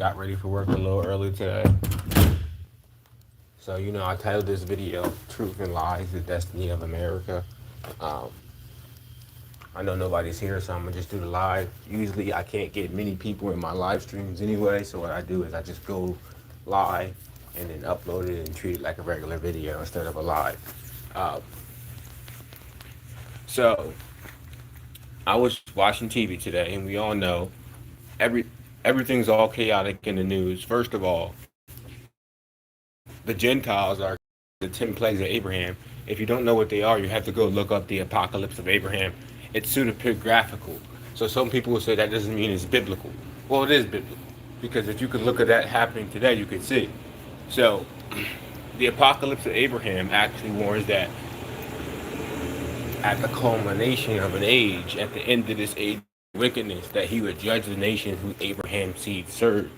got ready for work a little early today. So, I titled this video, Truth and Lies, the Destiny of America. Um, I know nobody's here, so I'm going to just do the live. Usually I can't get many people in my live streams anyway, so what I do is I just go live and then upload it and treat it like a regular video instead of a live. Um, so, I was watching TV today, and we all know every everything's all chaotic in the news. First of all, the Gentiles are the 10 plagues of Abraham. If you don't know what they are, you have to go look up the Apocalypse of Abraham. It's pseudepigraphical. So some people will say that doesn't mean it's biblical. Well, it is biblical. Because if you could look at that happening today, you could see. So the Apocalypse of Abraham actually warns that at the culmination of an age, at the end of this age of wickedness, that he would judge the nation who Abraham's seed served.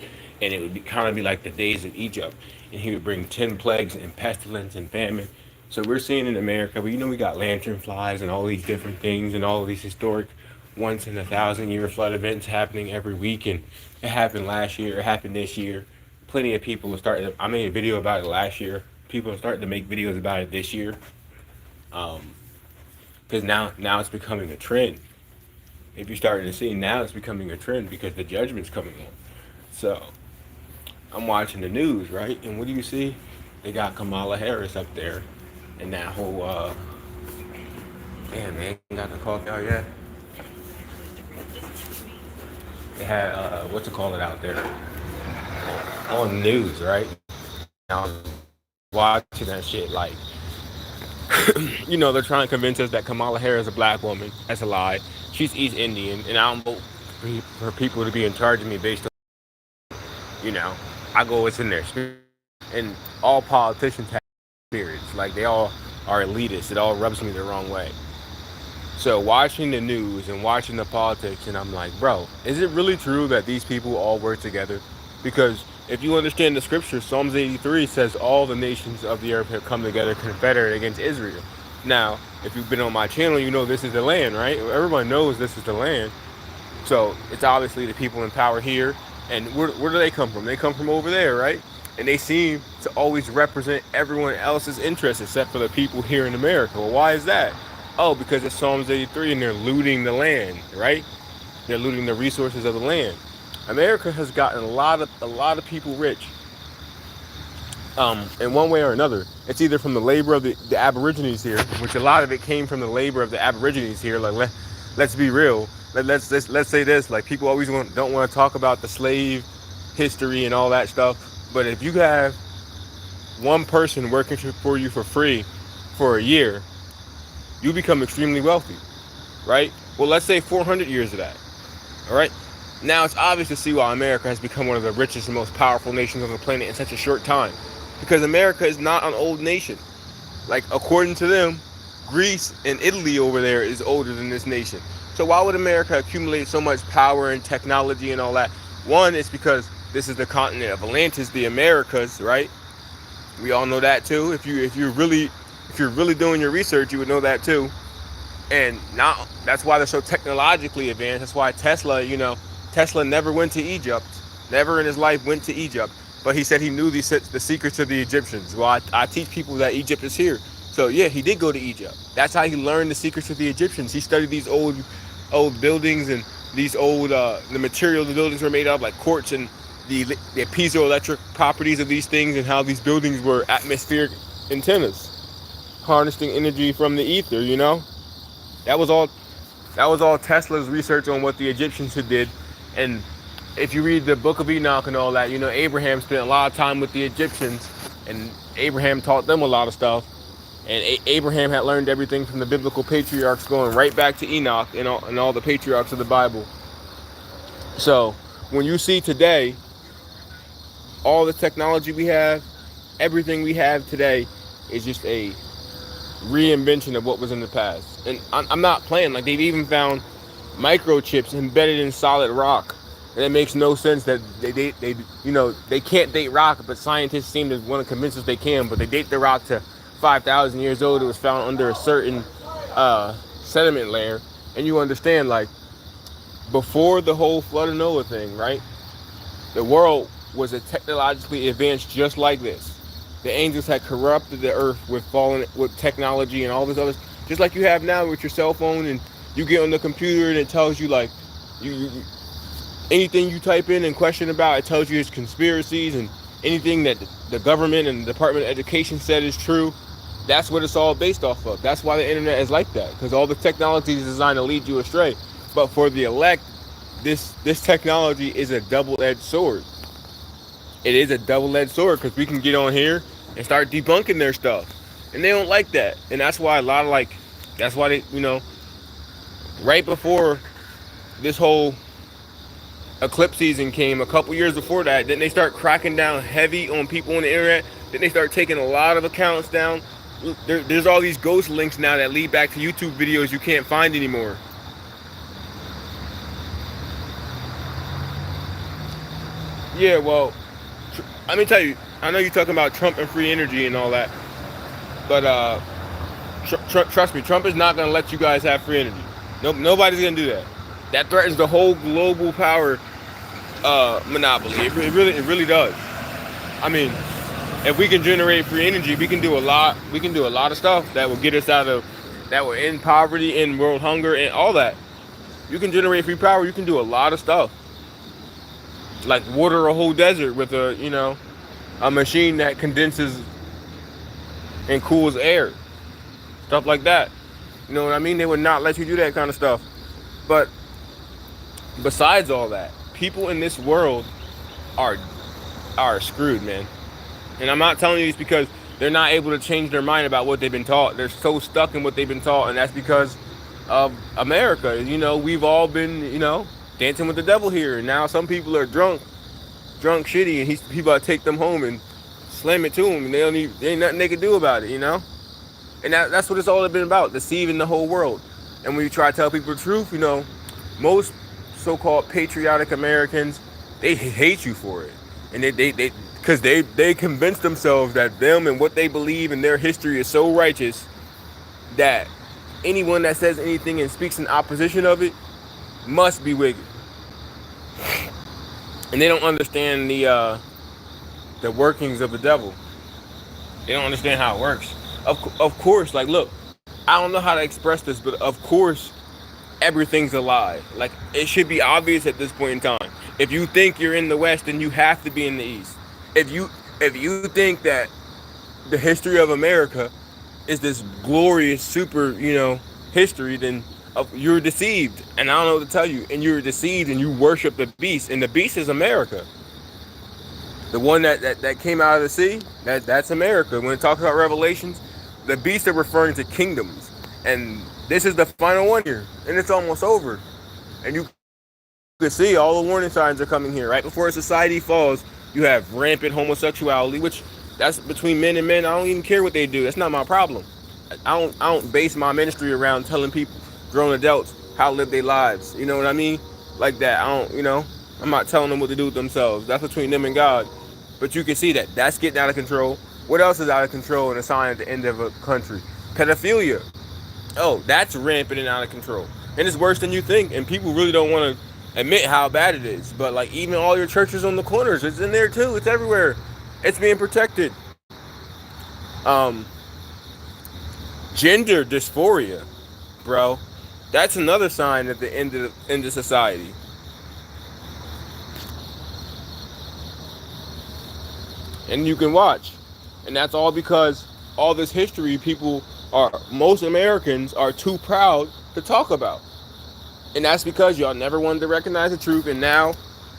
And it would kind of be like the days of Egypt. And he would bring 10 plagues and pestilence and famine. So we're seeing in America, but we got lantern flies and all these different things and all of these historic once in a thousand year flood events happening every week. And it happened last year, it happened this year. Plenty of people are starting I made a video about it last year. People are starting to make videos about it this year. Because now it's becoming a trend. If you're starting to see, now it's becoming a trend because the judgment's coming on. So I'm watching the news, right? And what do you see? They got Kamala Harris up there and that whole damn, man, ain't got the coffee out yet. They had what's it called it out there on the news, right? I was watching that shit like they're trying to convince us that Kamala Harris is a black woman. That's a lie. She's East Indian, and I don't vote for people to be in charge of me based on, I go what's in their spirit. And all politicians have spirits. Like, they all are elitists. It all rubs me the wrong way. So watching the news and watching the politics, and I'm like, bro, is it really true that these people all work together? Because if you understand the scripture, Psalms 83 says all the nations of the earth have come together confederate against Israel. Now, if you've been on my channel, you know this is the land, right? Everyone knows this is the land. So it's obviously the people in power here. And where do they come from? They come from over there, right? And they seem to always represent everyone else's interests except for the people here in America. Well, why is that? Oh, because it's Psalms 83 and they're looting the land, right? They're looting the resources of the land. America has gotten a lot of people rich. In one way or another. It's either from the labor of the Aborigines here, which a lot of it came from the labor of the Aborigines here. Like, let's be real. Let's say this. Like, people always don't want to talk about the slave history and all that stuff. But if you have one person working for you for free for a year, you become extremely wealthy, right? Well, let's say 400 years of that, all right? Now it's obvious to see why America has become one of the richest and most powerful nations on the planet in such a short time. Because America is not an old nation. Like, according to them, Greece and Italy over there is older than this nation. So why would America accumulate so much power and technology and all that? One, it's because this is the continent of Atlantis, the Americas, right? We all know that too. If you're really doing your research, you would know that too. And now that's why they're so technologically advanced. That's why Tesla never went to Egypt. Never in his life went to Egypt. But he said he knew the secrets of the Egyptians. Well, I teach people that Egypt is here. So yeah, he did go to Egypt. That's how he learned the secrets of the Egyptians. He studied these old buildings and these old the material the buildings were made of, like quartz, and the piezoelectric properties of these things, and how these buildings were atmospheric antennas, harnessing energy from the ether. That was all Tesla's research on what the Egyptians had did. And if you read the Book of Enoch and all that, Abraham spent a lot of time with the Egyptians, and Abraham taught them a lot of stuff. And Abraham had learned everything from the biblical patriarchs, going right back to Enoch and all the patriarchs of the Bible. So when you see today, all the technology we have, everything we have today is just a reinvention of what was in the past. And I'm not playing. Like, they've even found microchips embedded in solid rock. And it makes no sense that they can't date rock, but scientists seem to want to convince us they can. But they date the rock to 5,000 years old. It was found under a certain sediment layer. And you understand, like, before the whole flood of Noah thing, right? The world was a technologically advanced just like this. The angels had corrupted the earth with technology and all this other, just like you have now with your cell phone, and you get on the computer and it tells you like you anything you type in and question about, it tells you it's conspiracies, and anything that the government and the Department of Education said is true. That's what it's all based off of. That's why the internet is like that, because all the technology is designed to lead you astray. But for the elect, this technology is a double-edged sword. It is a double-edged sword, because we can get on here and start debunking their stuff, and they don't like that. And that's why that's why they, right before this whole eclipse season came, a couple years before that, then they start cracking down heavy on people on the internet. Then they start taking a lot of accounts down. There's all these ghost links now that lead back to YouTube videos you can't find anymore. Yeah, well, let me tell you, I know you're talking about Trump and free energy and all that, but trust me, Trump is not going to let you guys have free energy. Nobody's going to do that. That threatens the whole global power monopoly. It really does. I mean, if we can generate free energy, we can do a lot. We can do a lot of stuff that will get us that will end poverty, end world hunger, and all that. You can generate free power. You can do a lot of stuff, like water a whole desert with a machine that condenses and cools air, stuff like that. You know what I mean? They would not let you do that kind of stuff. But besides all that, people in this world are screwed, man. And I'm not telling you this because they're not able to change their mind about what they've been taught. They're so stuck in what they've been taught, and that's because of America. We've all been, dancing with the devil here. And now some people are drunk shitty, and he's about to take them home and slam it to them, and there ain't nothing they can do about it, And that's what it's all been about, deceiving the whole world. And when you try to tell people the truth, most so-called patriotic Americans, they hate you for it. And because they convince themselves that them and what they believe in their history is so righteous that anyone that says anything and speaks in opposition of it must be wicked. And they don't understand the workings of the devil. They don't understand how it works. Of course, like, look, I don't know how to express this, but of course, everything's a lie. Like, it should be obvious at this point in time. If you think you're in the West, then you have to be in the East. If you think that the history of America is this glorious, super, history, then you're deceived. And I don't know what to tell you. And you're deceived, and you worship the beast. And the beast is America. The one that came out of the sea, that's America. When it talks about Revelations, the beasts are referring to kingdoms. And this is the final one here. And it's almost over. And you can see all the warning signs are coming here. Right before society falls, you have rampant homosexuality, which that's between men and men. I don't even care what they do. That's not my problem. I don't base my ministry around telling people, grown adults, how to live their lives. You know what I mean? Like that. I'm not telling them what to do with themselves. That's between them and God. But you can see that's getting out of control. What else is out of control and a sign at the end of a country? Pedophilia. Oh, that's rampant and out of control. And it's worse than you think. And people really don't want to admit how bad it is. But like, even all your churches on the corners, it's in there too. It's everywhere. It's being protected. Gender dysphoria, bro. That's another sign at the end of society. And you can watch. And that's all because all this history, most Americans are too proud to talk about. And that's because y'all never wanted to recognize the truth. And now,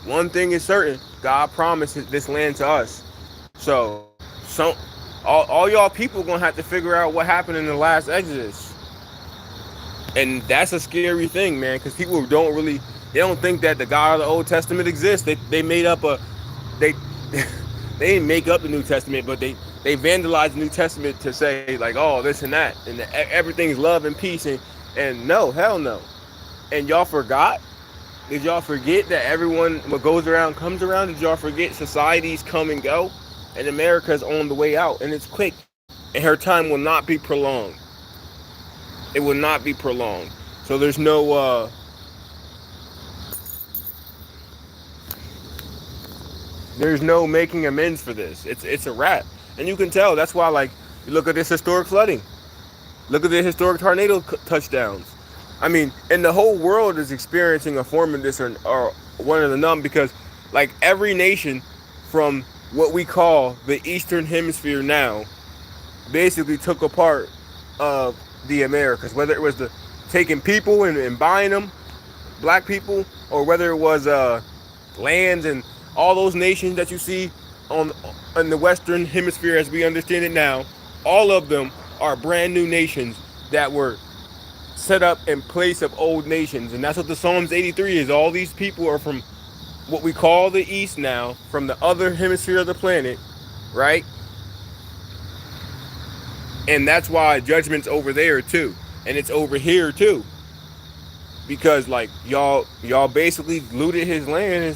one thing is certain. God promised this land to us. So all y'all people going to have to figure out what happened in the last Exodus. And that's a scary thing, man, because people they don't think that the God of the Old Testament exists. They made up they didn't make up the New Testament, but they vandalized the New Testament to say, like, oh, this and that, and everything's love and peace, and no, hell no. And y'all forgot? Did y'all forget that everyone, what goes around comes around? Did y'all forget societies come and go? And America's on the way out, and it's quick. And her time will not be prolonged. It will not be prolonged. So there's no, There's no making amends for this. It's a wrap, and you can tell. That's why, like, you look at this historic flooding. Look at the historic tornado touchdowns. I mean, and the whole world is experiencing a form of this, or one of the numb, because like every nation from what we call the Eastern Hemisphere now basically took a part of the Americas, whether it was the taking people and buying them, black people, or whether it was lands and all those nations that you see on in the Western Hemisphere as we understand it now. All of them are brand new nations that were set up in place of old nations, and that's what the Psalms 83 is. All these people are from what we call the East now, from the other hemisphere of the planet, right? And that's why judgment's over there too, and it's over here too, because like y'all basically looted his land and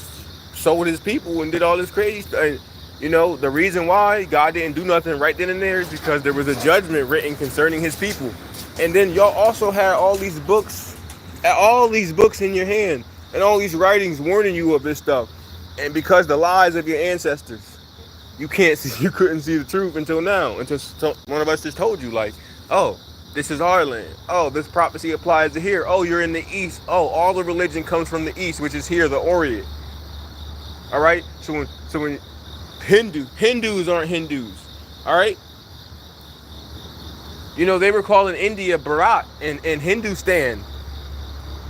sold his people and did all this crazy stuff. And, you know, the reason why God didn't do nothing right then and there is because there was a judgment written concerning his people. And then y'all also had all these books in your hand, and all these writings warning you of this stuff. And because the lies of your ancestors, you couldn't see the truth until now. Until one of us just told you, like, oh, this is our land. Oh, this prophecy applies to here. Oh, you're in the East. Oh, all the religion comes from the East, which is here, the Orient. All right. So when Hindus aren't Hindus. All right. You know, they were calling India Bharat in Hindustan.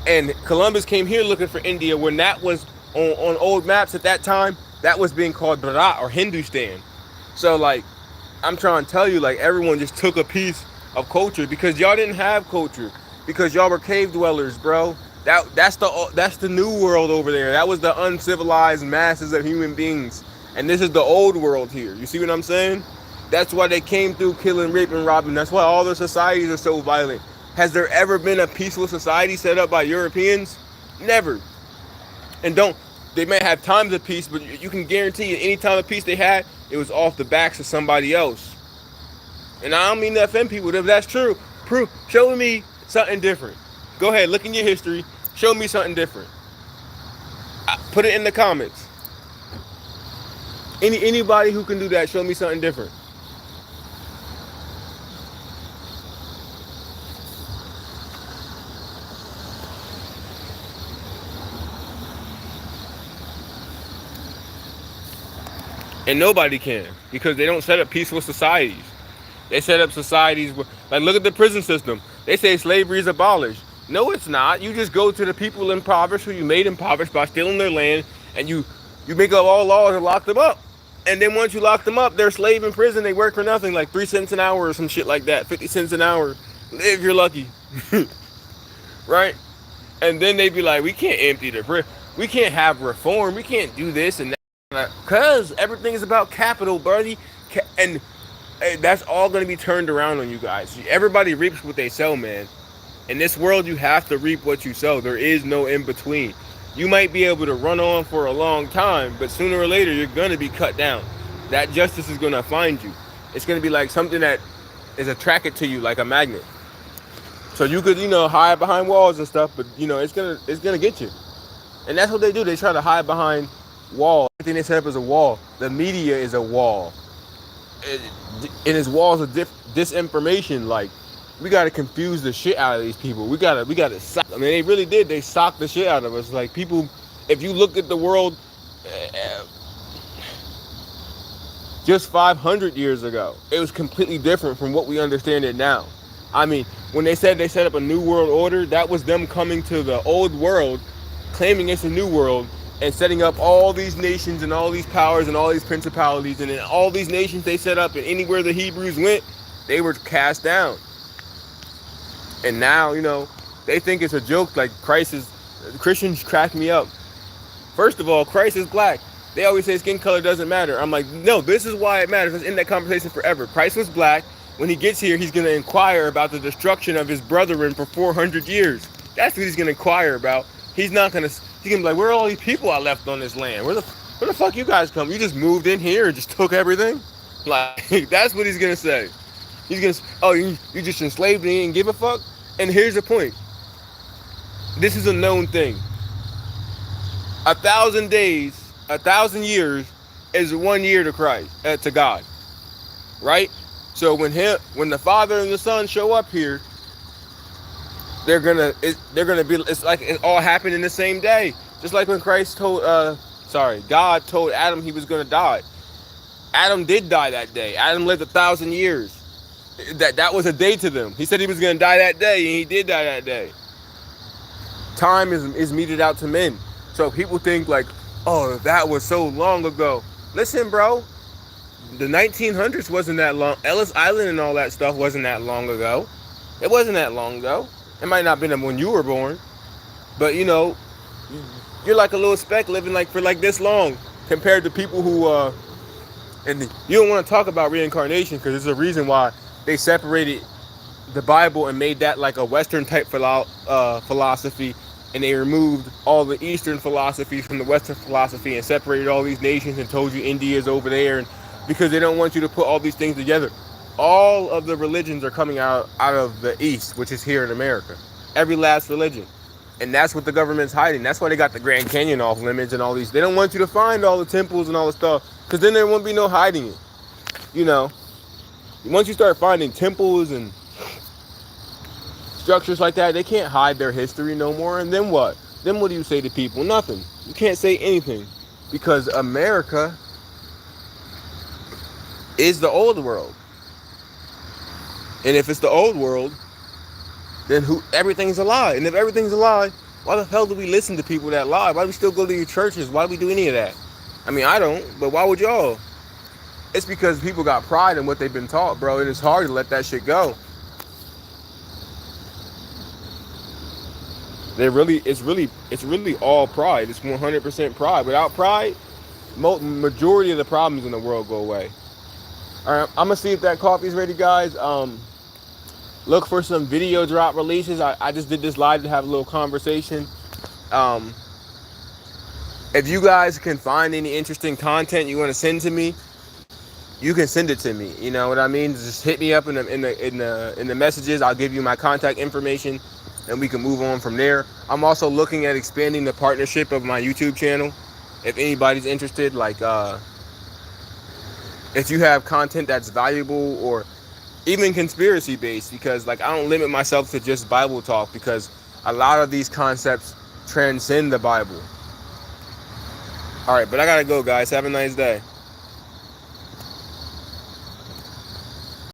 And Columbus came here looking for India when that was on old maps at that time. That was being called Bharat or Hindustan. So, like, I'm trying to tell you, like, everyone just took a piece of culture because y'all didn't have culture. Because y'all were cave dwellers, bro. That's the new world over there. That was the uncivilized masses of human beings. And this is the old world here. You see what I'm saying? That's why they came through killing, raping, robbing. That's why all the societies are so violent. Has there ever been a peaceful society set up by Europeans? Never. And they may have times of peace, but you can guarantee any time of peace they had, it was off the backs of somebody else. And I don't mean to offend people. If that's true, show me something different. Go ahead, look in your history. Show me something different. Put it in the comments. Anybody who can do that, show me something different. And nobody can, because they don't set up peaceful societies. They set up societies where, like, look at the prison system. They say slavery is abolished. No, it's not. You just go to the people impoverished who you made impoverished by stealing their land, and you make up all laws and lock them up. And then once you lock them up, they're slave in prison. They work for nothing, like 3 cents an hour or some shit like that, 50 cents an hour, if you're lucky. Right? And then they be like, we can't empty the prison. We can't have reform. We can't do this and that. Because everything is about capital, buddy. And that's all going to be turned around on you guys. Everybody reaps what they sow, man. In this world, you have to reap what you sow. There is no in between. You might be able to run on for a long time, but sooner or later, you're going to be cut down. That justice is going to find you. It's going to be like something that is attracted to you like a magnet. So you could, hide behind walls and stuff, but, it's gonna get you. And that's what they do. They try to hide behind walls. Everything they set up is a wall. The media is a wall. And his walls of disinformation. Like, we gotta confuse the shit out of these people. We gotta sock. I mean, they really did. They socked the shit out of us. Like, people, if you look at the world just 500 years ago, it was completely different from what we understand it now. I mean, when they said they set up a new world order, that was them coming to the old world, claiming it's a new world, and setting up all these nations and all these powers and all these principalities. And in all these nations they set up, and anywhere the Hebrews went, they were cast down. And now, they think it's a joke. Like, Christians crack me up. First of all, Christ is black. They always say skin color doesn't matter. I'm like, no, this is why it matters. It's in that conversation forever. Christ was black. When he gets here, he's going to inquire about the destruction of his brethren for 400 years. That's what he's going to inquire about. He's going to be like, where are all these people I left on this land? Where the fuck you guys come? You just moved in here and just took everything? Like, that's what he's going to say. He's going to say, oh, you just enslaved me and give a fuck? And here's the point. This is a known thing. 1,000 days, 1,000 years is 1 year to Christ, to God, right? So when the Father and the Son show up here, they're gonna be. It's like it all happened in the same day, just like when God told Adam he was gonna die. Adam did die that day. Adam lived 1,000 years. That was a day to them. He said he was gonna die that day, and he did die that day. Time is meted out to men. So people think like, oh, that was so long ago. Listen, bro, the 1900s wasn't that long. Ellis Island and all that stuff wasn't that long ago. It wasn't that long ago. It might not have been when you were born, but you know, you're like a little speck living like for like this long compared to people who and you don't want to talk about reincarnation because there's a reason why they separated the Bible and made that like a Western type philosophy, and they removed all the Eastern philosophy from the Western philosophy and separated all these nations and told you India's over there, and because they don't want you to put all these things together. All of the religions are coming out of the East, which is here in America. Every last religion. And that's what the government's hiding. That's why they got the Grand Canyon off limits and all these. They don't want you to find all the temples and all the stuff, because then there won't be no hiding it. You know, once you start finding temples and structures like that, they can't hide their history no more. And then what? Then what do you say to people? Nothing. You can't say anything, because America is the old world. And if it's the old world, then everything's a lie. And if everything's a lie, why the hell do we listen to people that lie? Why do we still go to your churches? Why do we do any of that? I mean, I don't, but why would y'all? It's because people got pride in what they've been taught, bro. And it's hard to let that shit go. It's really all pride. It's 100% pride. Without pride, majority of the problems in the world go away. All right, I'm gonna see if that coffee's ready, guys. Look for some video drop releases. I just did this live to have a little conversation. If you guys can find any interesting content you want to send to me, you can send it to me. You know what I mean? Just hit me up in the messages. I'll give you my contact information, and we can move on from there. I'm also looking at expanding the partnership of my YouTube channel. If anybody's interested, like if you have content that's valuable or even conspiracy based, because like I don't limit myself to just Bible talk, because a lot of these concepts transcend the Bible. All right, but I gotta go, guys. Have a nice day.